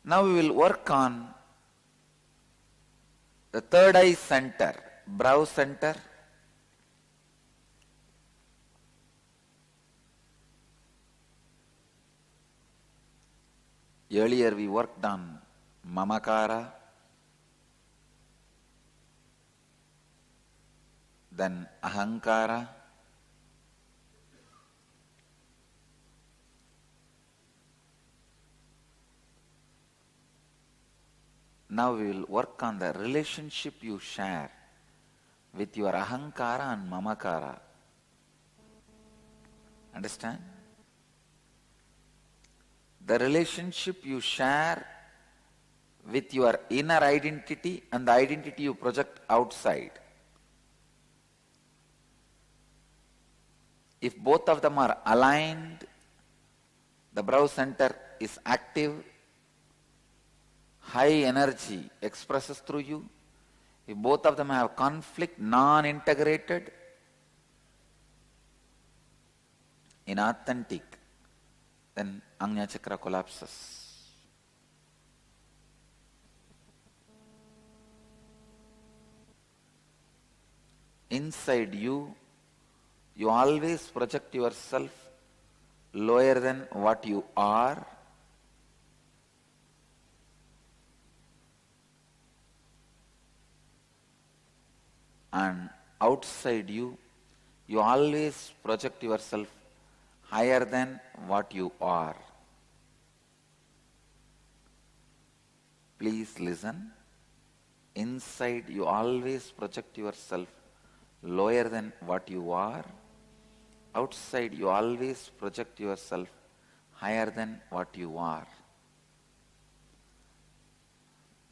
Now we will work on the third eye center, brow center. Earlier we worked on mamakara, then ahankara, now we will work on the relationship you share with your ahankara and mamakara. Understand? The relationship you share with your inner identity and the identity you project outside. If both of them are aligned, the brow center is active, high energy expresses through you. If both of them have conflict, non-integrated, inauthentic, then Ajna chakra collapses. Inside you, you always project yourself lower than what you are. And outside you, you always project yourself higher than what you are. Please listen. Inside you always project yourself lower than what you are. Outside you always project yourself higher than what you are.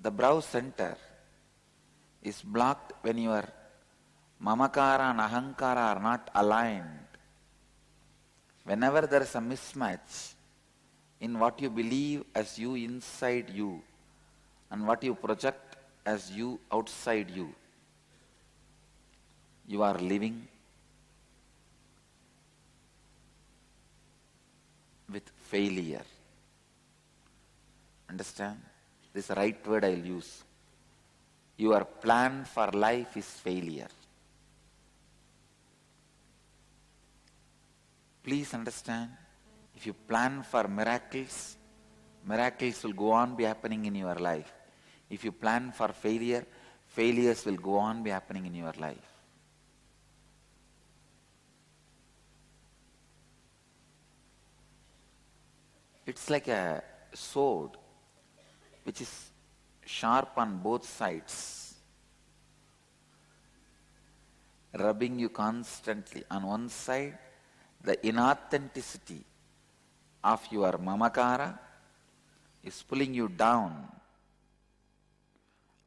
The brow center is blocked when your mamakara and ahankara are not aligned. Whenever there is a mismatch in what you believe as you inside you and what you project as you outside you, you are living with failure. Understand? This is the right word I will use. Your plan for life is failure. Please understand, if you plan for miracles, miracles will go on be happening in your life. If you plan for failure, failures will go on be happening in your life. It's like a sword which is sharp on both sides, rubbing you constantly. On one side, the inauthenticity of your mamakara is pulling you down.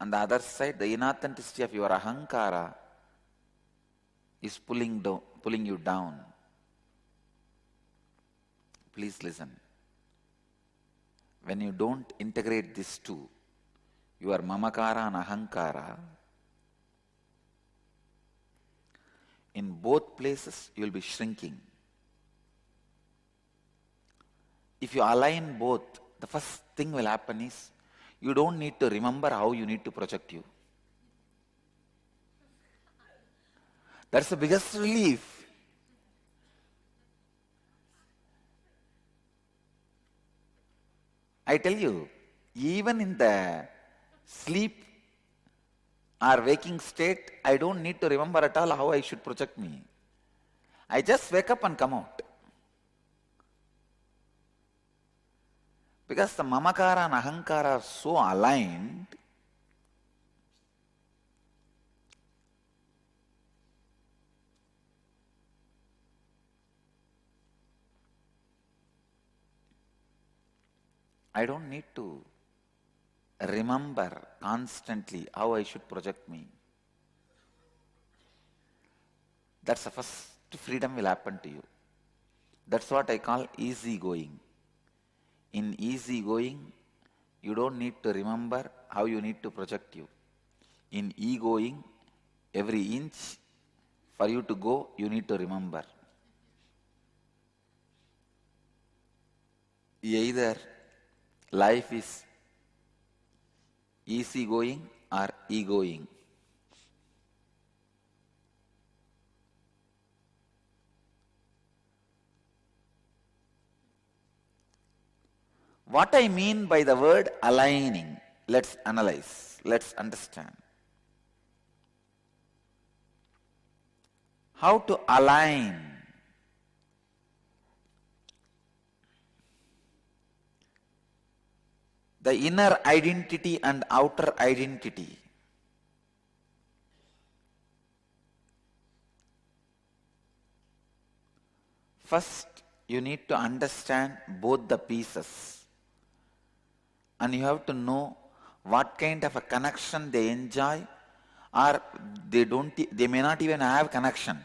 On the other side, the inauthenticity of your ahankara is pulling you down. Please listen. When you don't integrate these two, your mamakara and ahankara, in both places you will be shrinking. If you align both, the first thing will happen is you don't need to remember how you need to project you. That's the biggest relief. I tell you, even in the sleep or waking state, I don't need to remember at all how I should project me. I just wake up and come out. Because the mamakara and ahankara are so aligned, I don't need to remember constantly how I should project me. That's the first freedom will happen to you. That's what I call easy going. In easy going, you don't need to remember how you need to project you. In e-going, every inch for you to go, you need to remember. Either life is easygoing or egoing? What I mean by the word aligning, let's analyze, let's understand. How to align the inner identity and outer identity. First, you need to understand both the pieces. And you have to know what kind of a connection they enjoy, or they may not even have connection.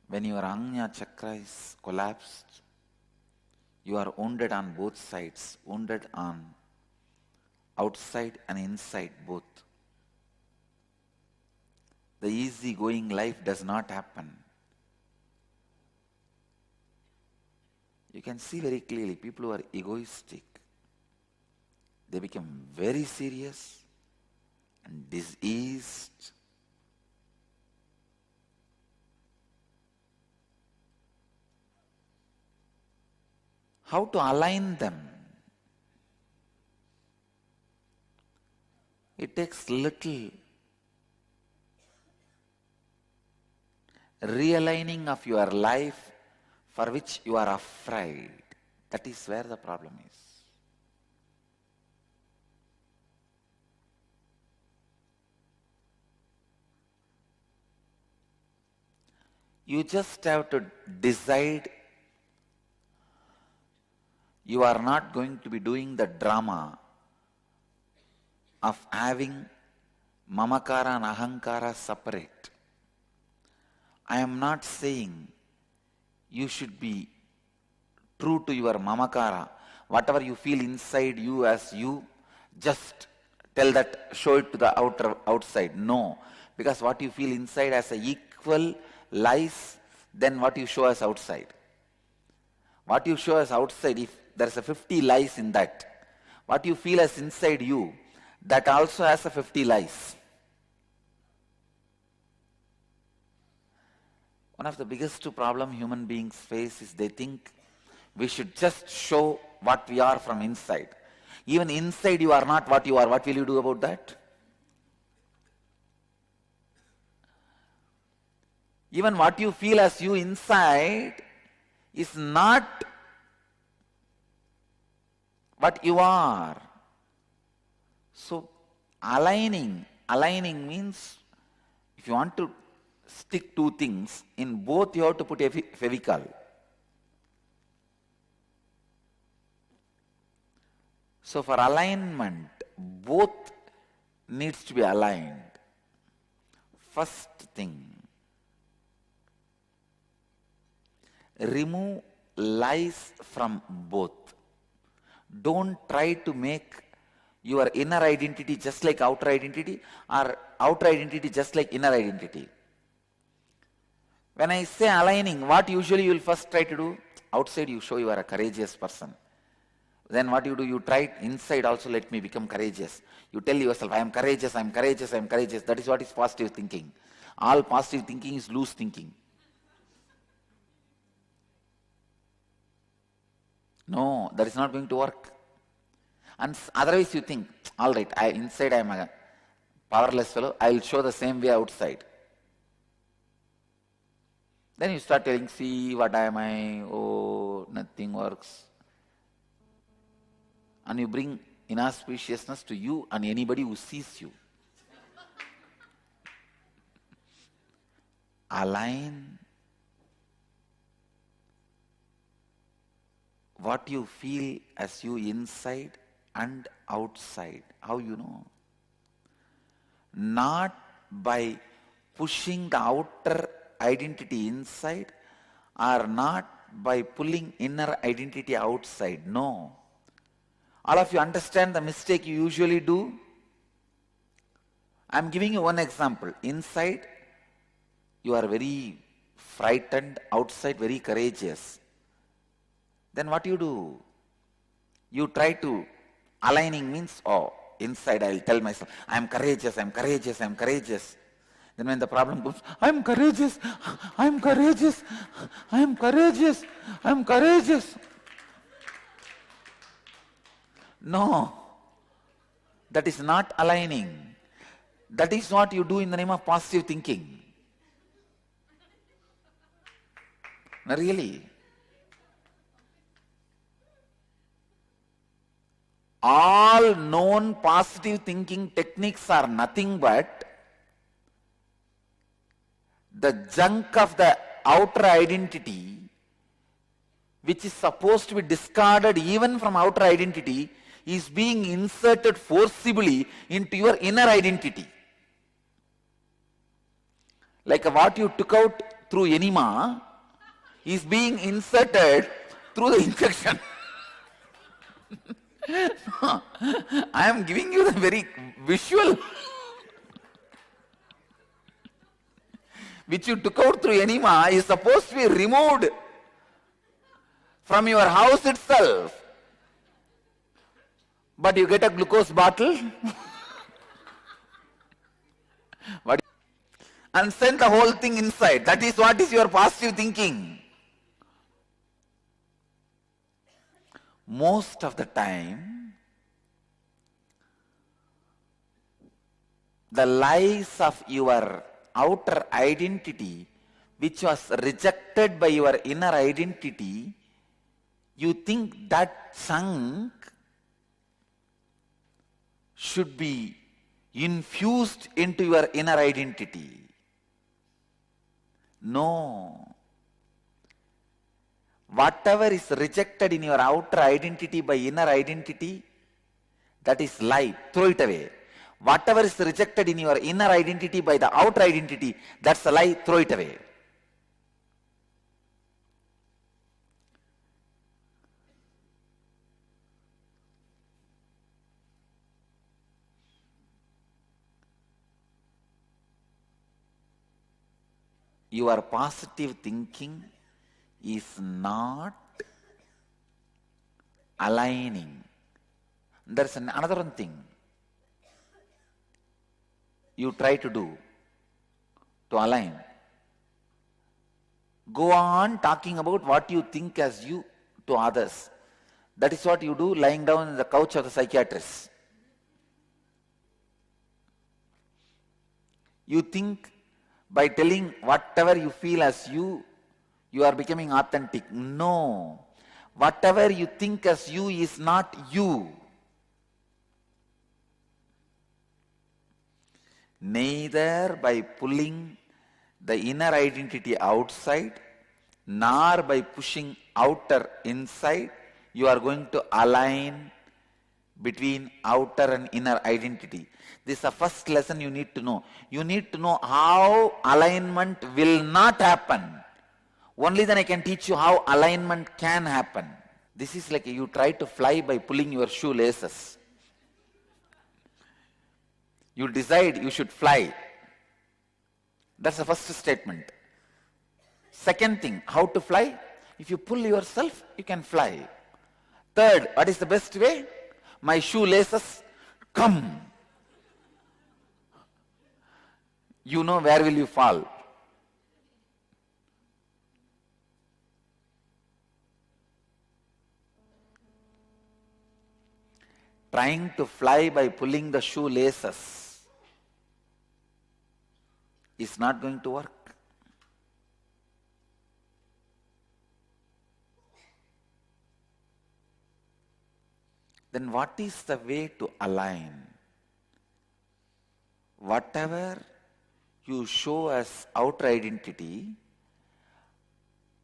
When your Ajna chakra is collapsed, you are wounded on both sides, wounded on outside and inside both. The easy-going life does not happen. You can see very clearly people who are egoistic, they become very serious and diseased. How to align them? It takes little realigning of your life for which you are afraid. That is where the problem is. You just have to decide you are not going to be doing the drama of having mamakara and ahankara separate. I am not saying you should be true to your mamakara. Whatever you feel inside you as you, just tell that, show it to the outside. No. Because what you feel inside as a equal lies than what you show as outside. What you show as outside, if there's a 50 lies in that, what you feel as inside you, that also has a 50 lies. One of the biggest problem human beings face is they think we should just show what we are from inside. Even inside you are not what you are. What will you do about that? Even what you feel as you inside is not what you are. So aligning means if you want to stick two things, in both you have to put a Fevicol. So for alignment, both needs to be aligned. First thing, remove lies from both. Don't try to make your inner identity just like outer identity, or outer identity just like inner identity. When I say aligning, what usually you will first try to do? Outside you show you are a courageous person. Then what you do? You try inside also, let me become courageous. You tell yourself, I am courageous, I am courageous, I am courageous. That is what is positive thinking. All positive thinking is loose thinking. No, that is not going to work. And otherwise you think, all right, inside I am a powerless fellow, I will show the same way outside. Then you start telling, see what am I, oh, nothing works. And you bring inauspiciousness to you and anybody who sees you. Align what you feel as you inside and outside. How you know? Not by pushing the outer identity inside, or not by pulling inner identity outside. No. All of you understand the mistake you usually do? I am giving you one example. Inside, you are very frightened, outside very courageous. Then what you do? You try to Aligning means, oh, inside I'll tell myself, I'm courageous, I'm courageous, I'm courageous. Then when the problem comes, I'm courageous, I'm courageous, I'm courageous, I'm courageous. No, that is not aligning. That is what you do in the name of positive thinking. No, really. All known positive thinking techniques are nothing but the junk of the outer identity, which is supposed to be discarded even from outer identity, is being inserted forcibly into your inner identity. Like what you took out through enema is being inserted through the infection. No, I am giving you the very visual. Which you took out through enema is supposed to be removed from your house itself. But you get a glucose bottle and send the whole thing inside. That is what is your positive thinking. Most of the time, the lies of your outer identity, which was rejected by your inner identity, you think that chunk should be infused into your inner identity. No. Whatever is rejected in your outer identity by inner identity, that is lie. Throw it away. Whatever is rejected in your inner identity by the outer identity, that's a lie. Throw it away. Your positive thinking is not aligning. There's another thing you try to do to align. Go on talking about what you think as you to others. That is what you do lying down on the couch of the psychiatrist. You think by telling whatever you feel as you are becoming authentic. No. Whatever you think as you is not you. Neither by pulling the inner identity outside, nor by pushing outer inside, you are going to align between outer and inner identity. This is the first lesson you need to know. You need to know how alignment will not happen. Only then I can teach you how alignment can happen. This is like you try to fly by pulling your shoelaces. You decide you should fly. That's the first statement. Second thing, how to fly? If you pull yourself, you can fly. Third, what is the best way? My shoelaces, come. You know where will you fall. Trying to fly by pulling the shoelaces is not going to work. Then what is the way to align? Whatever you show as outer identity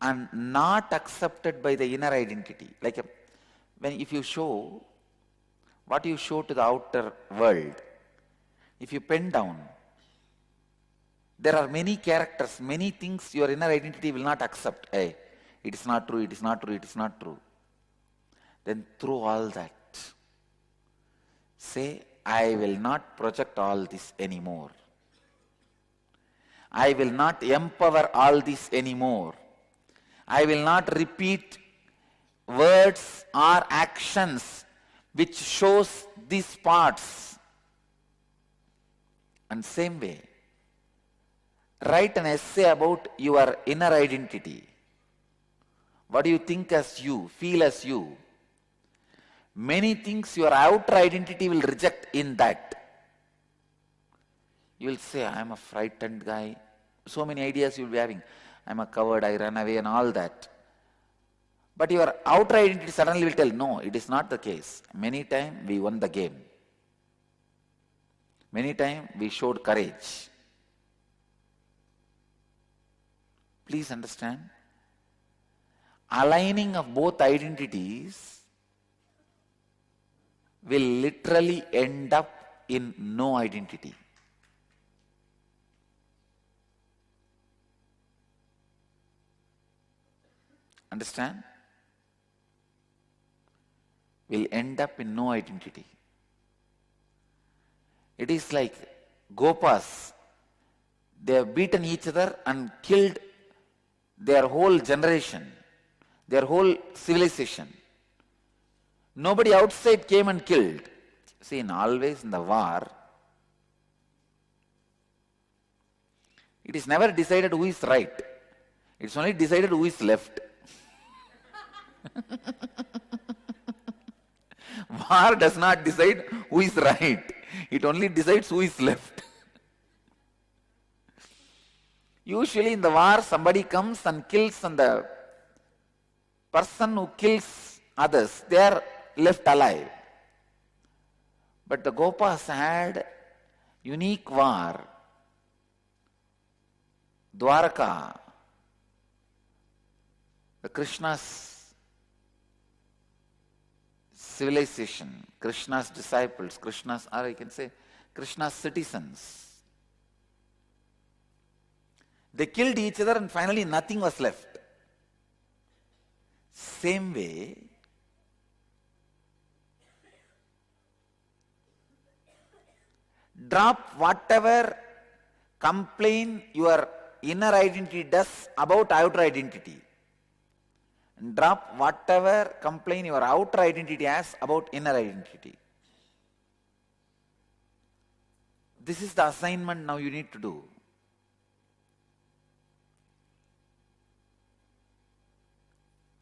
and not accepted by the inner identity. Like if you show what you show to the outer world, if you pen down, there are many characters, many things your inner identity will not accept. Hey, it is not true, it is not true, it is not true. Then through all that, say, I will not project all this anymore. I will not empower all this anymore. I will not repeat words or actions which shows these parts. And same way, write an essay about your inner identity. What do you think as you, feel as you? Many things your outer identity will reject in that. You will say, I am a frightened guy. So many ideas you will be having. I am a coward, I run away and all that. But your outer identity suddenly will tell, no, it is not the case. Many times we won the game. Many times we showed courage. Please understand. Aligning of both identities will literally end up in no identity. Understand? Will end up in no identity. It is like Gopas. They have beaten each other and killed their whole generation, their whole civilization. Nobody outside came and killed. See, always in the war, it is never decided who is right. It's only decided who is left. War does not decide who is right. It only decides who is left. Usually in the war, somebody comes and kills, and the person who kills others, they are left alive. But the Gopas had unique war. Dwaraka, the Krishna's civilization, Krishna's disciples, Krishna's, or I can say, Krishna's citizens. They killed each other and finally nothing was left. Same way, drop whatever complaint your inner identity does about outer identity. And drop whatever complaint your outer identity has about inner identity. This is the assignment now you need to do.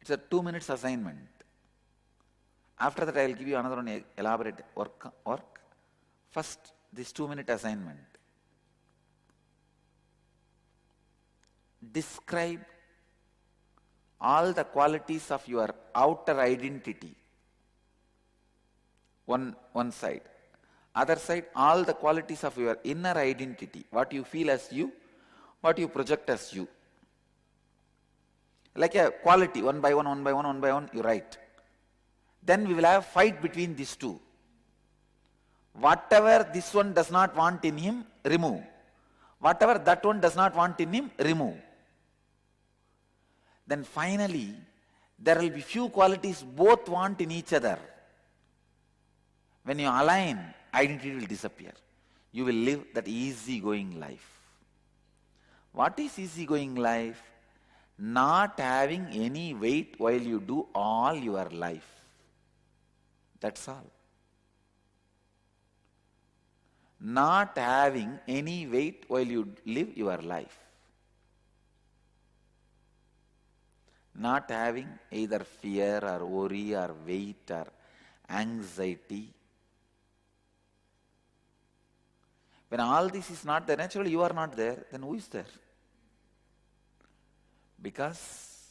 It's a 2 minutes assignment. After that I will give you another one elaborate work. First, this 2-minute assignment. Describe all the qualities of your outer identity. One side. Other side, all the qualities of your inner identity. What you feel as you, what you project as you. Like a quality, one by one, you write. Then we will have a fight between these two. Whatever this one does not want in him, remove. Whatever that one does not want in him, remove. Then finally, there will be few qualities both want in each other. When you align, identity will disappear. You will live that easy-going life. What is easy-going life? Not having any weight while you do all your life. That's all. Not having any weight while you live your life. Not having either fear or worry or weight or anxiety. When all this is not there, naturally you are not there, then who is there? Because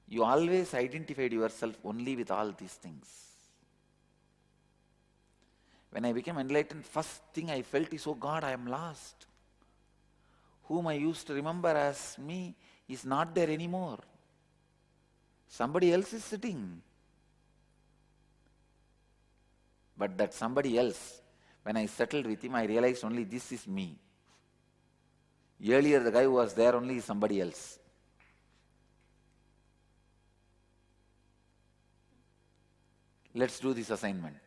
you always identified yourself only with all these things. When I became enlightened, first thing I felt is, oh God, I am lost. Whom I used to remember as me is not there anymore. Somebody else is sitting. But that somebody else, when I settled with him, I realized only this is me. Earlier the guy who was there only is somebody else. Let's do this assignment.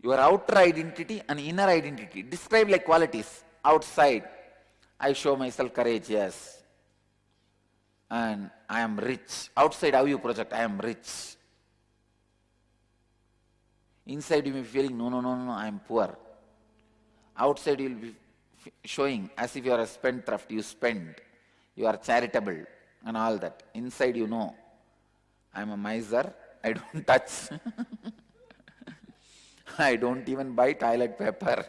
Your outer identity and inner identity. Describe like qualities. Outside, I show myself courageous. And I am rich. Outside, how you project? I am rich. Inside you may be feeling, no, no, no, no, I am poor. Outside you will be showing as if you are a spendthrift, you spend, you are charitable and all that. Inside you know, I am a miser, I don't touch. I don't even buy toilet paper.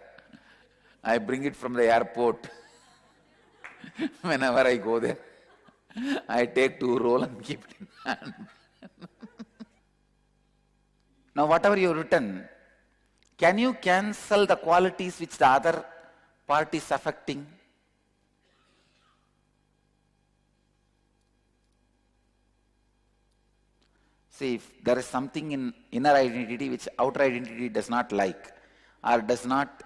I bring it from the airport. Whenever I go there, I take 2 rolls and keep it in hand. Now whatever you have written, can you cancel the qualities which the other part is affecting? See, if there is something in inner identity which outer identity does not like or does not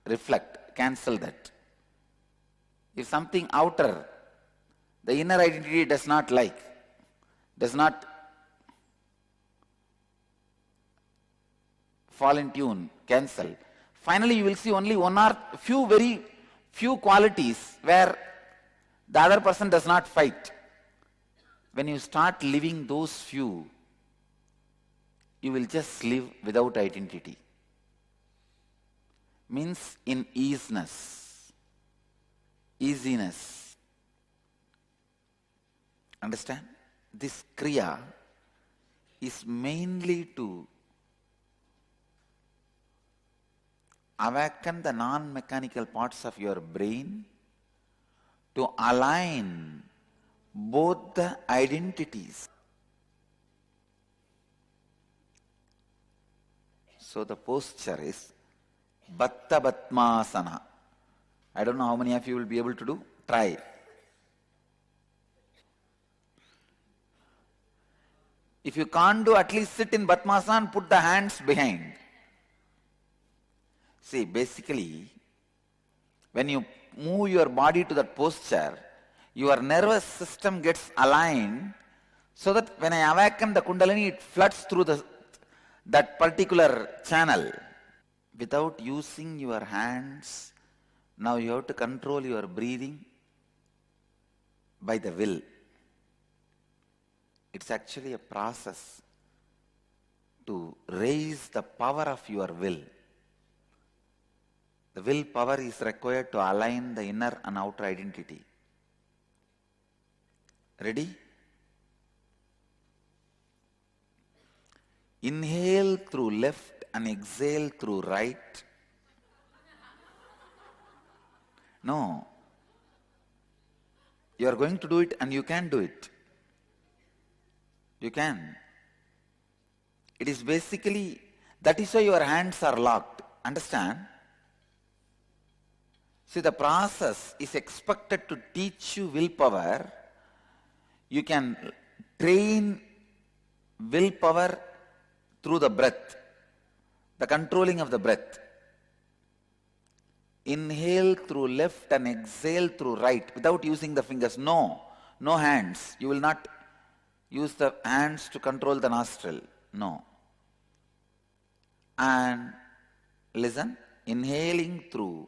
reflect, cancel that. If something outer, the inner identity does not like, does not fall in tune, cancel. Finally, you will see only one or very few qualities where the other person does not fight. When you start living those few, you will just live without identity. Means in easiness. Understand? This kriya is mainly to awaken the non-mechanical parts of your brain to align both the identities. So the posture is Batta Batmasana. I don't know how many of you will be able to do. Try. If you can't do, at least sit in Batmasana and put the hands behind. See, basically, when you move your body to that posture, your nervous system gets aligned so that when I awaken the Kundalini, it floods through that particular channel. Without using your hands, now you have to control your breathing by the will. It's actually a process to raise the power of your will. The willpower is required to align the inner and outer identity. Ready? Inhale through left and exhale through right. No. You are going to do it and you can do it. You can. It is basically, that is why your hands are locked. Understand? See, the process is expected to teach you willpower. You can train willpower through the breath, the controlling of the breath. Inhale through left and exhale through right without using the fingers. No hands. You will not use the hands to control the nostril. No. And listen, inhaling through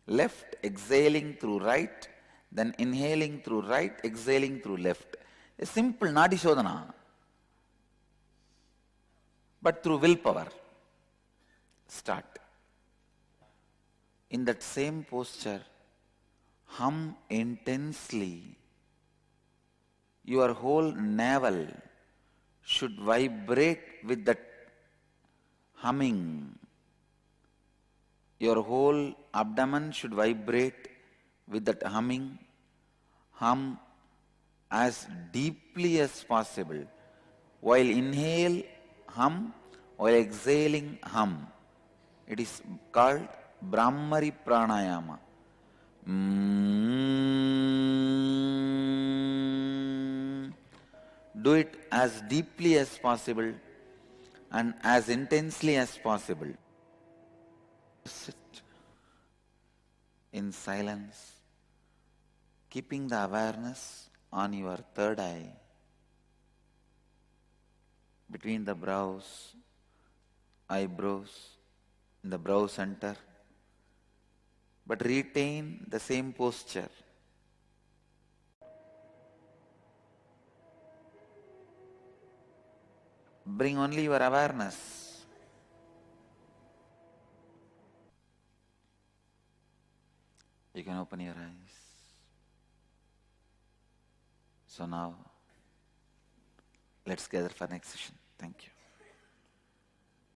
left, exhaling through right, then inhaling through right, exhaling through left. A simple Nadi Shodhana, but through willpower. Start. In that same posture, hum intensely. Your whole navel should vibrate with that humming. Your whole abdomen should vibrate with that humming. Hum as deeply as possible. While inhale, hum. While exhaling, hum. It is called Brahmari Pranayama. Do it as deeply as possible and as intensely as possible. Sit in silence, keeping the awareness on your third eye, between the brows, eyebrows, in the brow center, but retain the same posture. Bring only your awareness You can open your eyes. So now, let's gather for next session. Thank you.